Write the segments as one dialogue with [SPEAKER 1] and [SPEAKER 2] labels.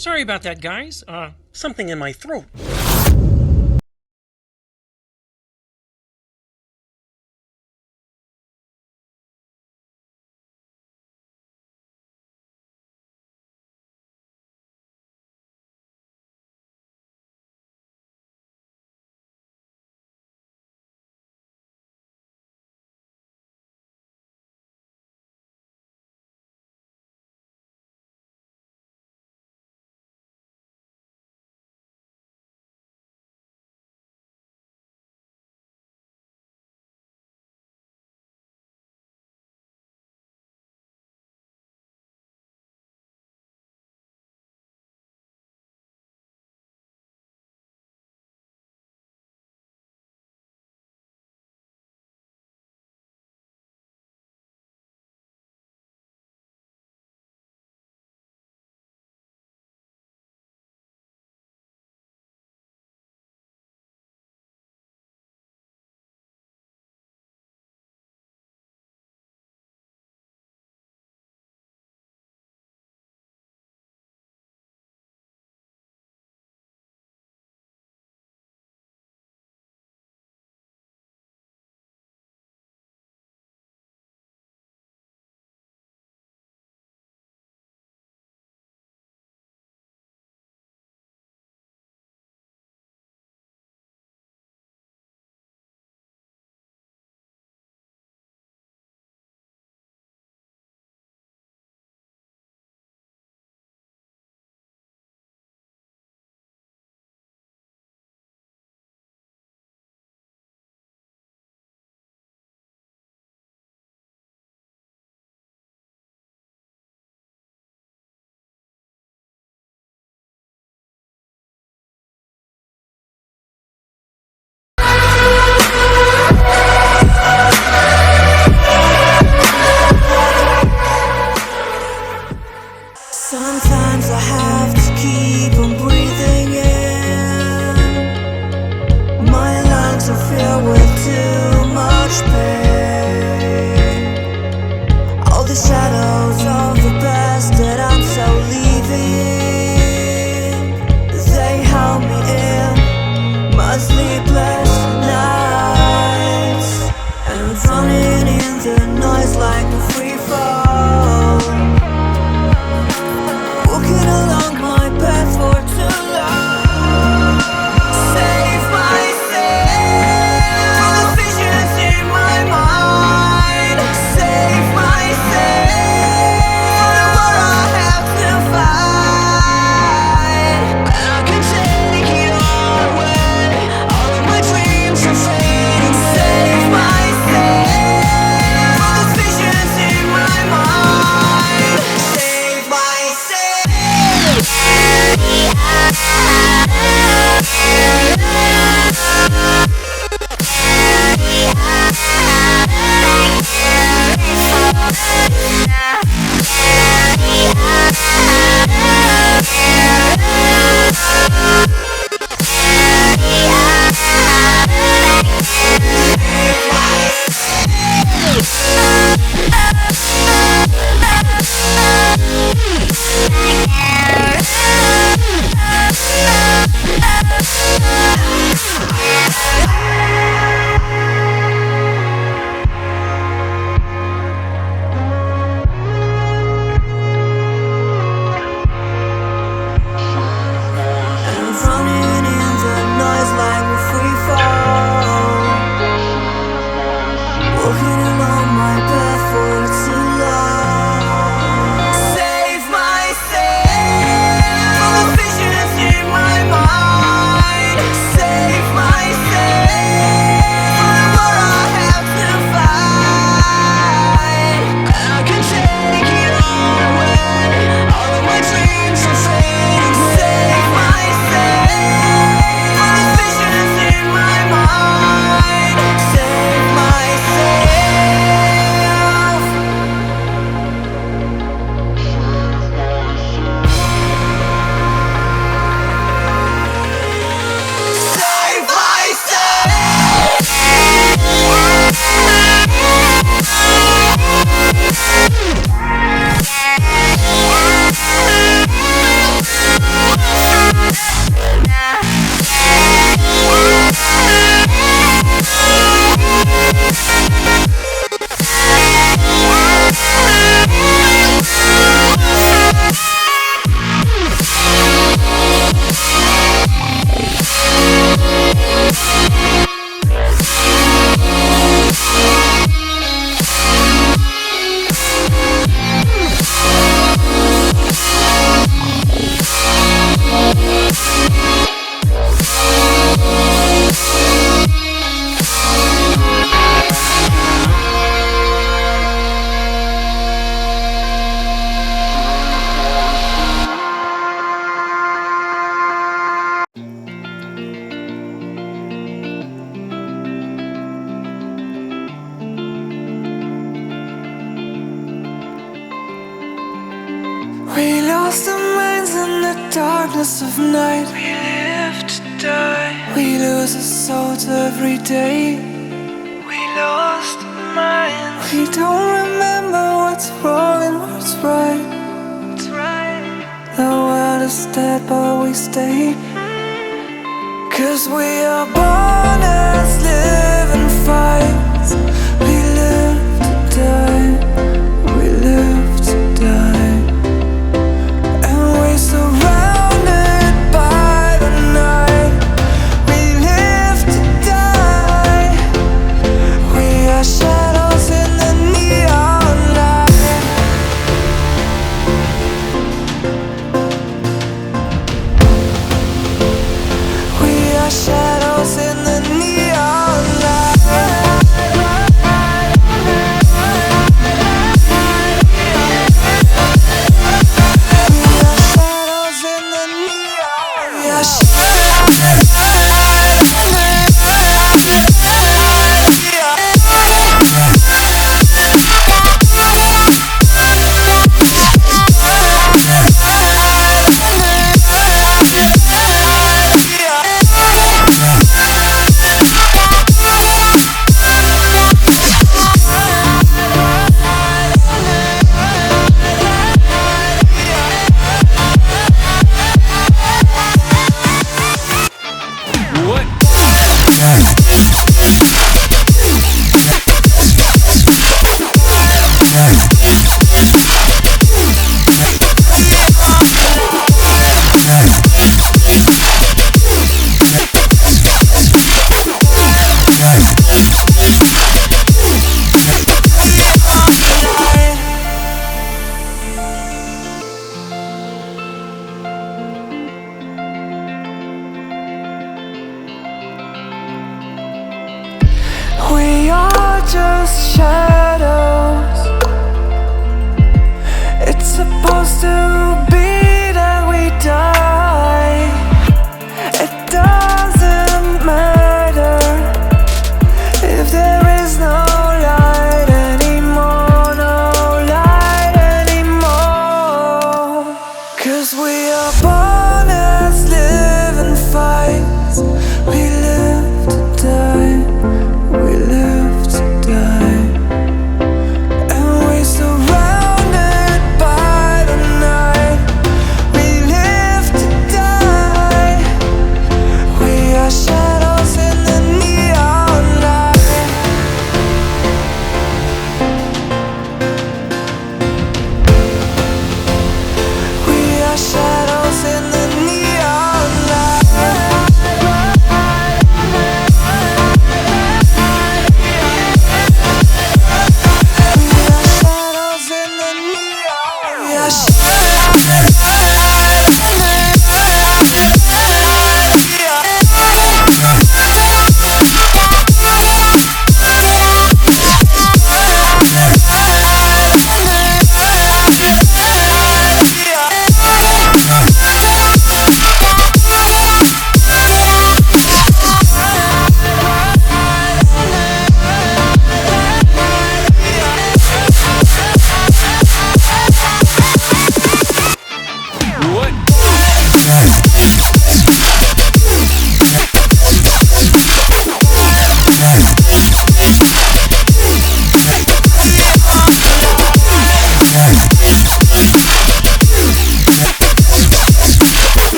[SPEAKER 1] Sorry about that, guys. Something in my throat.
[SPEAKER 2] Sometimes I have to keep on breathing in. My lungs are filled with too much pain. All the shadows of the past that I'm so leaving, they held me in my sleepless nights. And I'm drowning in the noise like a free fall, walking along my path for too long. Save myself from the visions in my mind. Save myself from the war I have to fight. And I can take it all away. All of my dreams are fading. Save myself from the visions in my mind. Save myself. darkness of night. We live to die. We lose our souls every day. We lost our minds. We don't remember what's wrong and what's right. The world is dead but we stay. 'Cause we are born as living fights. We live to die. We live to die. And we're surrounded by the night. We live to die. We are shadows in the neon light. We are shadows in the neon light. We are shadows in the neon. We are We are just shadows. It's supposed to be that we die. It doesn't matter if there is no light anymore, no light anymore. 'Cause we are born as living fights. We live to die. We live to die. And we're surrounded by the night. We live to die. We are shadows in the neon light. We are shadows in the neon light.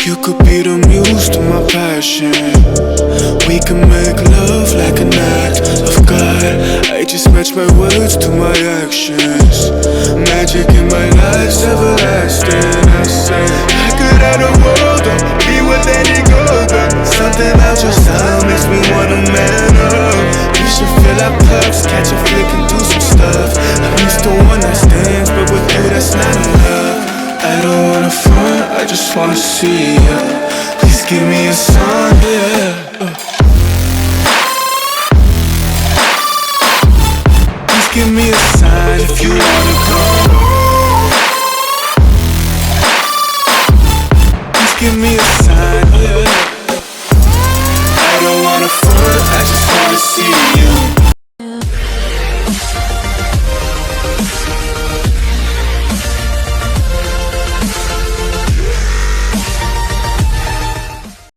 [SPEAKER 3] You could be the muse to my passion. We can make love like an act of God. I just match my words to my actions. Magic in my life's everlasting. I say I could have the world or be with any girl, but something about your style makes me wanna man up. We should fill our cups, catch a flick and do some stuff. I'm used to one night stands, but with you that's not enough. I don't wanna front, I just wanna see ya. Please give me a sign, yeah. Please give me a sign if you wanna come. Please give me a sign, yeah. I don't wanna front, I just wanna see you.